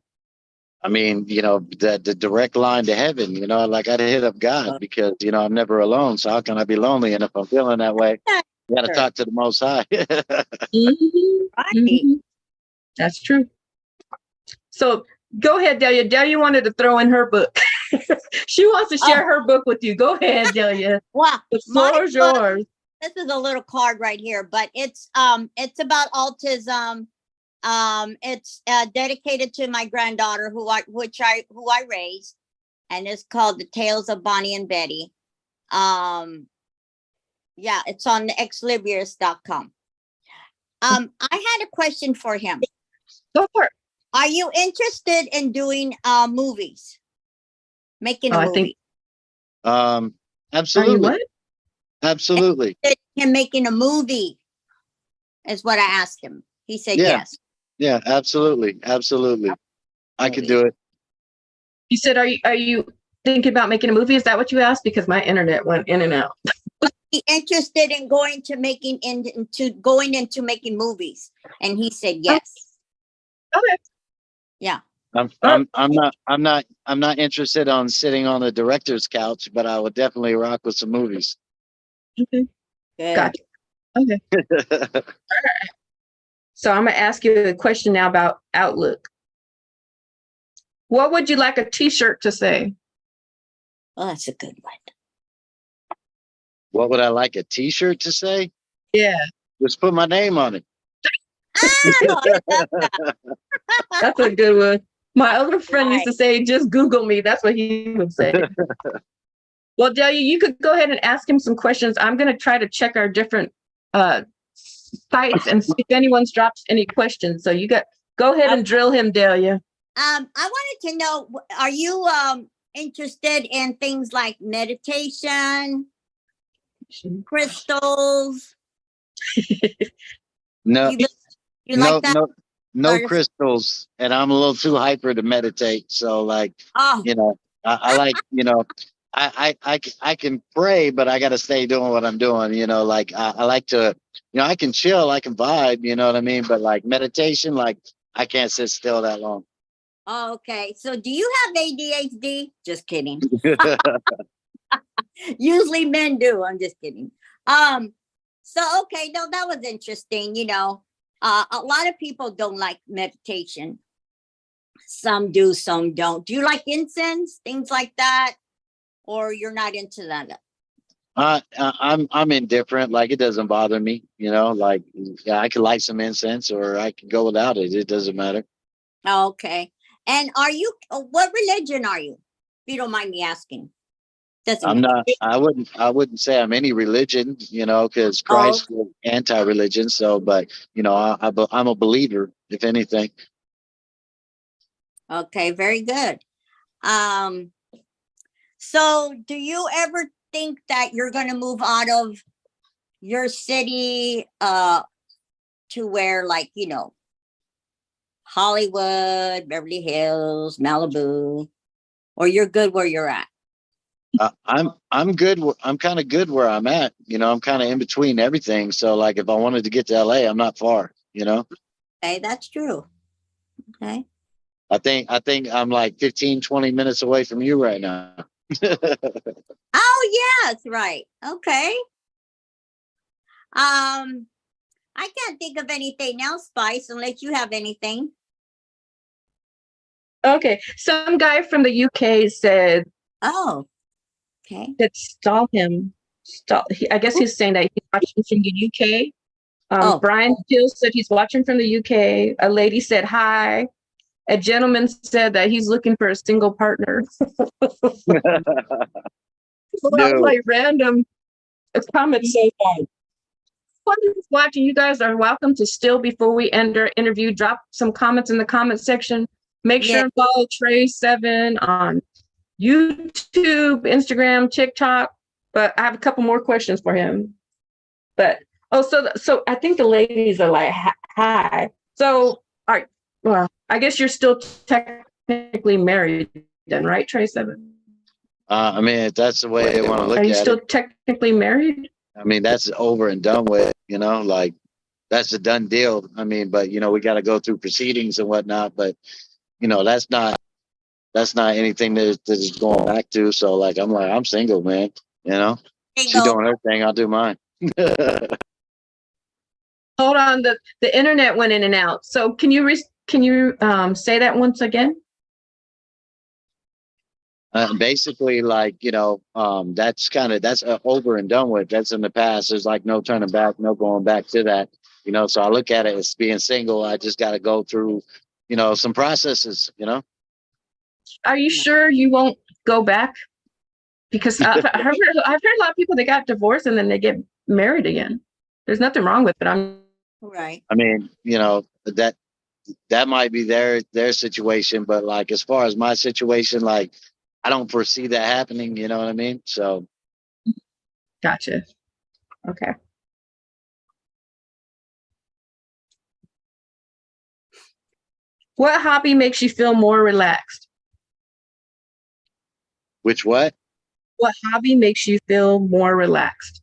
I mean, you know, the direct line to heaven, you know, like I'd hit up God because, you know, I'm never alone. So how can I be lonely? And if I'm feeling that way, you got to Sure. talk to the Most High. Mhm, Right. mhm. That's true. So go ahead, Delia. Delia wanted to throw in her book. She wants to share her book with you. Go ahead, Delia. Well, The my floor is book- yours. this is a little card right here, but it's about autism. It's dedicated to my granddaughter who I raised, and it's called The Tales of Bonnie and Betty. Yeah, it's on xlibius.com. I had a question for him. Go for it. Are you interested in doing movies? Making a Oh, I movie? think. Are you Absolutely. what? Absolutely. Him making a movie is what I asked him. He said Yeah. yes. Yeah, absolutely. Absolutely. I could do it. You said, are you thinking about making a movie? Is that what you asked? Because my internet went in and out. He interested in going into making movies, and he said yes. Okay. Yeah. I'm not interested on sitting on the director's couch, but I would definitely rock with some movies. Okay. Good. Gotcha. Okay. So I'm gonna ask you a question now about Outlook. What would you like a T-shirt to say? Oh, that's a good one. What would I like a T-shirt to say? Yeah, Just put my name on it. Oh, that's a good one. My other friend used to say, "Just Google me." That's what he would say. Well, Delia, you could go ahead and ask him some questions. I'm gonna try to check our different sites and see if anyone's dropped any questions. So go ahead and drill him, Delia. I wanted to know, are you interested in things like meditation, crystals? No, You no, like that? no Artist? crystals, and I'm a little too hyper to meditate. So, like, Oh, you know, I like, you know, I can pray, but I got to stay doing what I'm doing. You know, like I like to, you know, I can chill, I can vibe. You know what I mean? But like meditation, like I can't sit still that long. oh, okay. So do you have ADHD? Just kidding. Usually men do. I'm just kidding. So okay, no, that was interesting. You know, a lot of people don't like meditation. Some do, some don't. Do you like incense, things like that, or you're not into that? I'm indifferent. Like it doesn't bother me. You know, like yeah, I could light some incense or I can go without it. It doesn't matter. Okay. And are you, what religion are you? If you don't mind me asking. Doesn't I'm matter. not. I wouldn't say I'm any religion, because Oh, Christ was anti-religion. So, but I'm a believer, if anything. okay, very good. Um, so do you ever think that you're gonna move out of your city to where, like, Hollywood, Beverly Hills, Malibu, or you're good where you're at? I'm good. I'm kind of good where I'm at. I'm kind of in between everything. So, like, if I wanted to get to LA, I'm not far. Okay, that's true. Okay. I think I'm like 15, 20 minutes away from you right now. Oh, yeah, that's right. Okay. I can't think of anything else, Spice, unless you have anything. Okay, some guy from the UK said Oh, okay. that stall him. I guess he's saying that he's watching from the UK. Oh. Brian Hill said he's watching from the UK. A lady said hi. A gentleman said that he's looking for a single partner. No. Like random comments so far. Whoever's watching, you guys are welcome to still, before we end our interview, drop some comments in the comment section. Make sure and follow TRE7 on YouTube, Instagram, TikTok. But I have a couple more questions for him. But so I think the ladies are like, hi. So, all right. Well, I guess you're still technically married then, right, TRE7? I mean, if that's the way they want to look Are you at still it. technically married? I mean, that's over and done with. Like, that's a done deal. I mean, but we got to go through proceedings and whatnot. But that's not anything that is going back to. So, like, I'm single, man. She Single. doing her thing, I'll do mine. Hold on, the internet went in and out. So can you say that once again? Basically, like, that's over and done with. That's in the past. There's like no turning back, no going back to that. So I look at it as being single. I just got to go through, some processes. Are you sure you won't go back? Because I've heard a lot of people, they got divorced and then they get married again. There's nothing wrong with it. Right. I mean, that might be their situation, but like, as far as my situation, like, I don't foresee that happening. You know what I mean? So. Gotcha. Okay. What hobby makes you feel more relaxed? Which what? What hobby makes you feel more relaxed?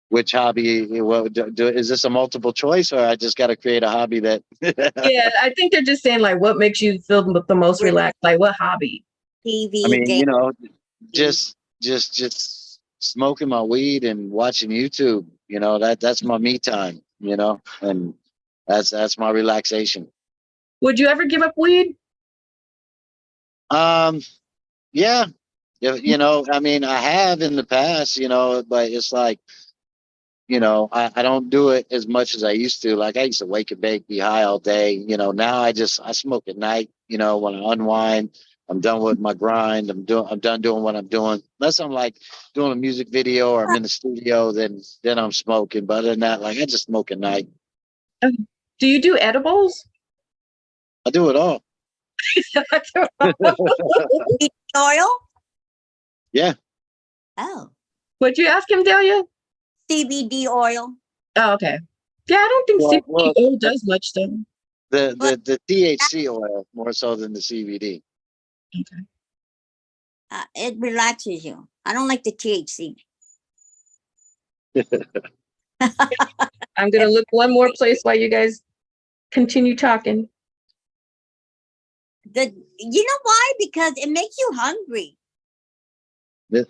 Which hobby? What is this, a multiple choice, or I just got to create a hobby that? Yeah, I think they're just saying like, what makes you feel the most relaxed? Like, what hobby? TV I mean, game. just smoking my weed and watching YouTube. That's my me time. And that's my relaxation. Would you ever give up weed? Yeah. I mean, I have in the past. But it's like, I don't do it as much as I used to. Like, I used to wake and bake, be high all day. Now I smoke at night, when I unwind. I'm done with my grind. I'm done doing what I'm doing. Unless I'm like doing a music video or I'm in the studio, then I'm smoking. But other than that, like, I just smoke at night. Do you do edibles? I do it all. Oil? Yeah. Oh. What'd you ask him, Delia? CBD oil. Oh, okay. Yeah, I don't think CBD oil does much though. The THC oil more so than the CBD. Okay. It relaxes you. I don't like the THC. I'm gonna look one more place while you guys continue talking. You know why? Because it makes you hungry. Yeah.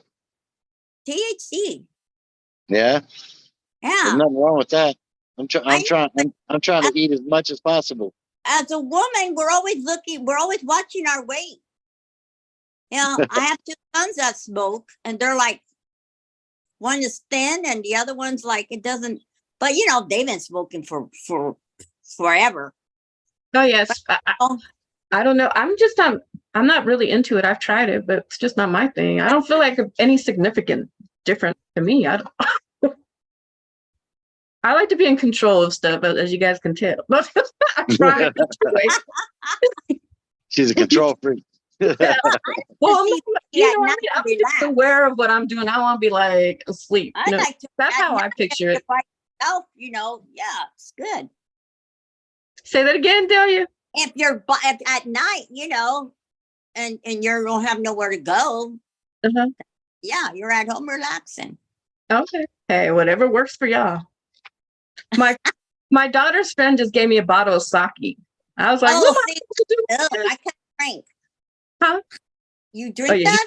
THC. Yeah. Yeah. There's nothing wrong with that. I'm trying to eat as much as possible. As a woman, we're always watching our weight. I have two sons that smoke, and they're like, one is thin and the other one's like, it doesn't, but they've been smoking for forever. Oh yes. Oh. I don't know. I'm not really into it. I've tried it, but it's just not my thing. I don't feel like any significant difference to me. I like to be in control of stuff, as you guys can tell. But I try it. She's a control freak. Well, I'm just aware of what I'm doing. I don't want to be like asleep. I like to. That's how I picture it. By yourself, yeah, it's good. Say that again, Delia. If you're at night, and you don't have nowhere to go, yeah, you're at home relaxing. Okay. Hey, whatever works for y'all. My daughter's friend just gave me a bottle of sake. I was like, oh, I can't drink. Huh? You drink that?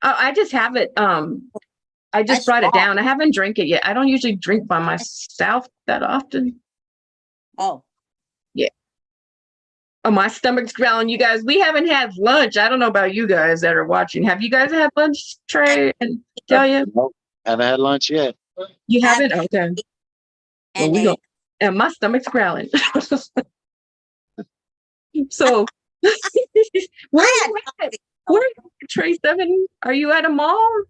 I just have it. I just brought it down. I haven't drank it yet. I don't usually drink by myself that often. Oh. Yeah. Oh, my stomach's growling. You guys, we haven't had lunch. I don't know about you guys that are watching. Have you guys had lunch, Trey and Delia? Nope, haven't had lunch yet. You haven't? Okay. Well, and my stomach's growling. So, where are you at? TRE SEVN? Are you at a mall?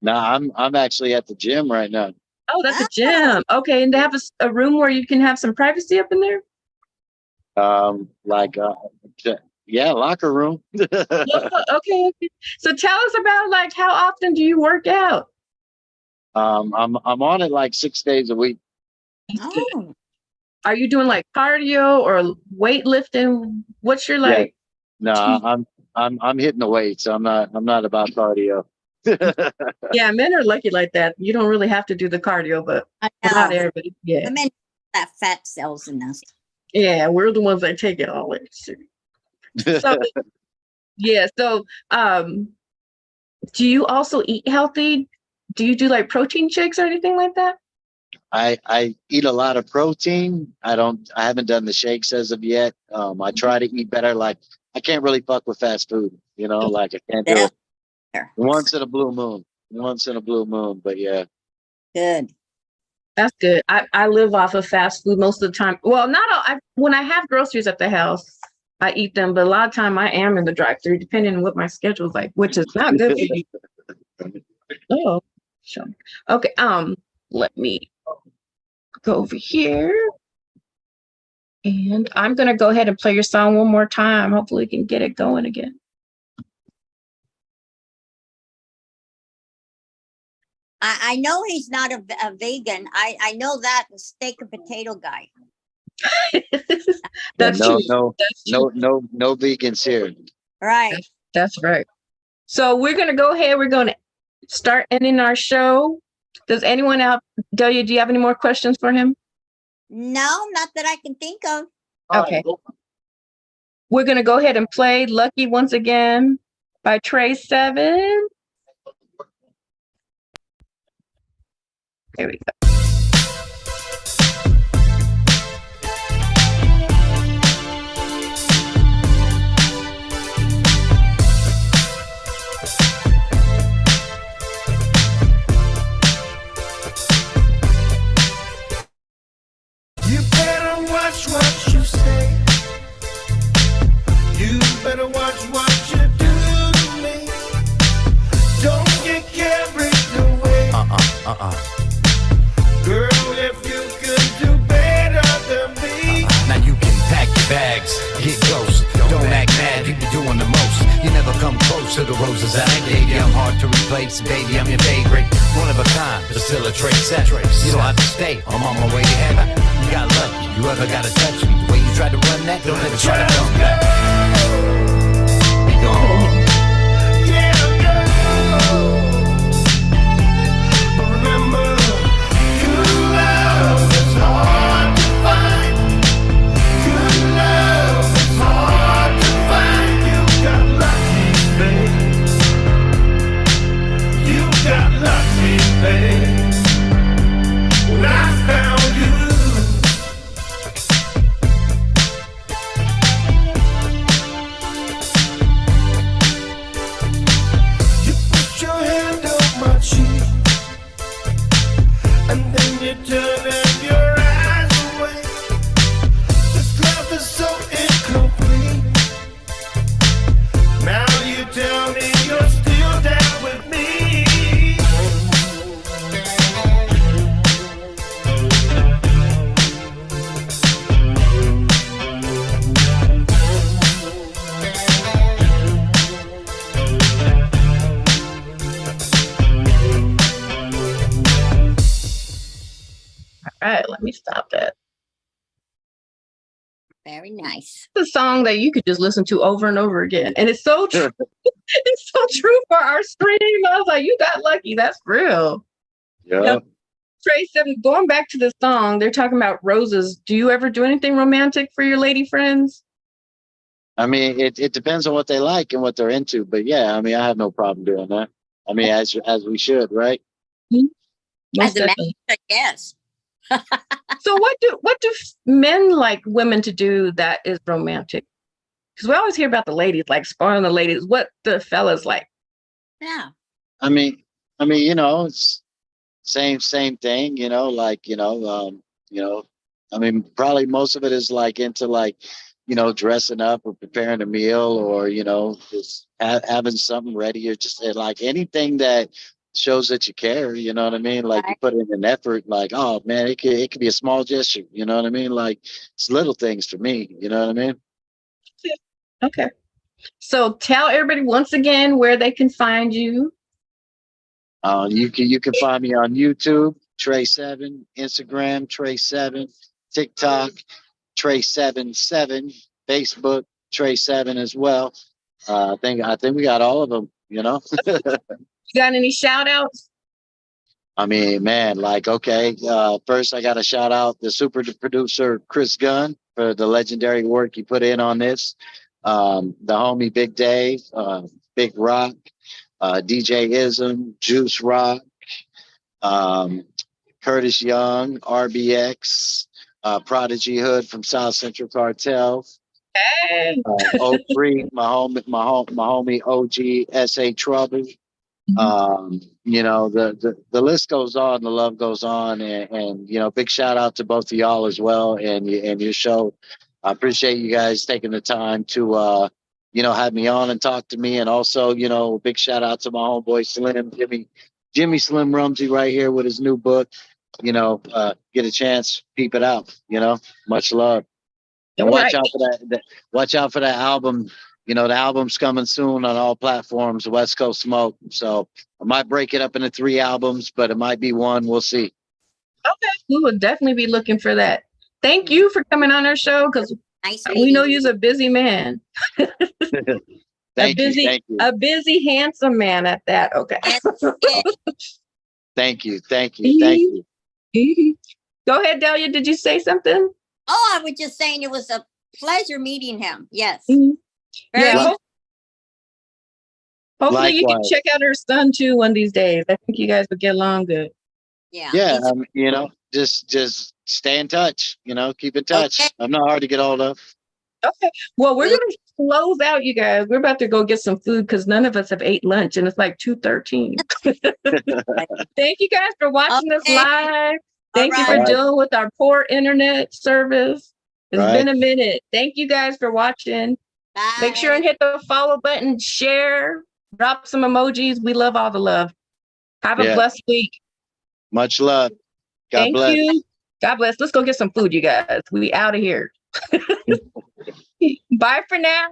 No, I'm actually at the gym right now. Oh, that's a gym. Okay, and they have a room where you can have some privacy up in there? Yeah, locker room. Okay. So tell us about how often do you work out? I'm on it like 6 days a week. Oh. Are you doing cardio or weightlifting? What's your No, I'm hitting the weights. I'm not about cardio. Yeah, men are lucky like that. You don't really have to do the cardio, but not everybody. Yeah. I mean, that fat cells in us. Yeah, we're the ones that take it all in. So, yeah. So, do you also eat healthy? Do you do protein shakes or anything like that? I eat a lot of protein. I haven't done the shakes as of yet. I try to eat better. I can't really fuck with fast food, I can't do it. Once in a blue moon, but yeah. Good. That's good. I live off of fast food most of the time. Well, not all. When I have groceries at the house, I eat them, but a lot of time I am in the drive-thru, depending on what my schedule is like, which is not good for you. Oh, sure. Okay. Let me go over here, and I'm gonna go ahead and play your song one more time. Hopefully, we can get it going again. I know he's not a vegan. I know that, the steak and potato guy. That's true. No vegans here. Right. That's right. So we're gonna go ahead. We're gonna start ending our show. Does anyone out, Delia, do you have any more questions for him? No, not that I can think of. Okay. We're gonna go ahead and play "Lucky" once again by TRE SEVN. There we go. You better watch what you say. You better watch what you do to me. Don't get carried away. Girl, if you could do better than me. Now you can pack your bags, get close. Don't act mad, you be doing the most. You never come close to the roses I gave you. I'm hard to replace, baby, I'm your favorite. One of a kind, but still a TRE SEVN. You don't have to stay, I'm on my way to heaven. You got lucky, you ever gotta touch me. The way you tried to run that, don't ever try to come back. Be gone. When I found you, right, let me stop that. Very nice. It's a song that you could just listen to over and over again. And it's so true. It's so true for our stream. I was like, you got lucky. That's real. Yeah. Now, TRE SEVN, going back to the song, they're talking about roses. Do you ever do anything romantic for your lady friends? I mean, it depends on what they like and what they're into. But yeah, I mean, I have no problem doing that. I mean, as we should, right? Most As a man, definitely. yes. So what do men like women to do that is romantic? Because we always hear about the ladies, like spoiling the ladies. What the fellas like? Yeah. I mean, you know, it's same thing. You know, like I mean, probably most of it is like into like, you know, dressing up or preparing a meal or just having something ready or just like anything that shows that you care. You know what I mean? Like you put in an effort. Like, oh man, it could be a small gesture. You know what I mean? Like it's little things for me. You know what I mean? Okay. So tell everybody once again where they can find you. You can find me on YouTube, TRE SEVN, Instagram, TRE SEVN, TikTok, TRE SEVN, Facebook, TRE SEVN as well. I think we got all of them. You know. You got any shout outs? I mean, man, like, okay, first I got to shout out the super producer, Gunn, for the legendary work he put in on this. The homie Big Dave, Big Rocc, DJ Ism, Juice Rocc, Curtis Young, RBX, Prodje Hood from South Central Cartel, Hey. Ocreep, my homie OG Settrouble. You know, the list goes on, the love goes on, and you know, big shout out to both of y'all as well, and your show. I appreciate you guys taking the time to have me on and talk to me, and also, you know, big shout out to my homeboy Slim, Jimmy Slim Rumsey right here with his new book. You know, get a chance, peep it out. You know, much love, and watch out for that. Watch out for that album. You know, the album's coming soon on all platforms, Westcoast Smoke. So I might break it up into 3 albums, but it might be one. We'll see. Okay, we will definitely be looking for that. Thank you for coming on our show, because we know you're a busy man. Thank you. A busy, handsome man at that. Okay. Thank you. Go ahead, Delia. Did you say something? Oh, I was just saying it was a pleasure meeting him. Yes. Yeah. Hopefully you can Likewise. check out her son too one of these days. I think you guys would get along good. Yeah. Yeah. You know, just stay in touch. You know, keep in touch. Okay. I'm not hard to get hold of. Okay. Well, we're gonna close out, you guys. We're about to go get some food because none of us have ate lunch, and it's like 2:13. Thank you guys for watching this live. Thank you for dealing with our poor internet service. It's been a minute. Thank you guys for watching. Bye. Make sure and hit the follow button, share, drop some emojis. We love all the love. Have a blessed week. Much love. God bless. Thank you. God bless. Let's go get some food, you guys. We out of here. Bye for now.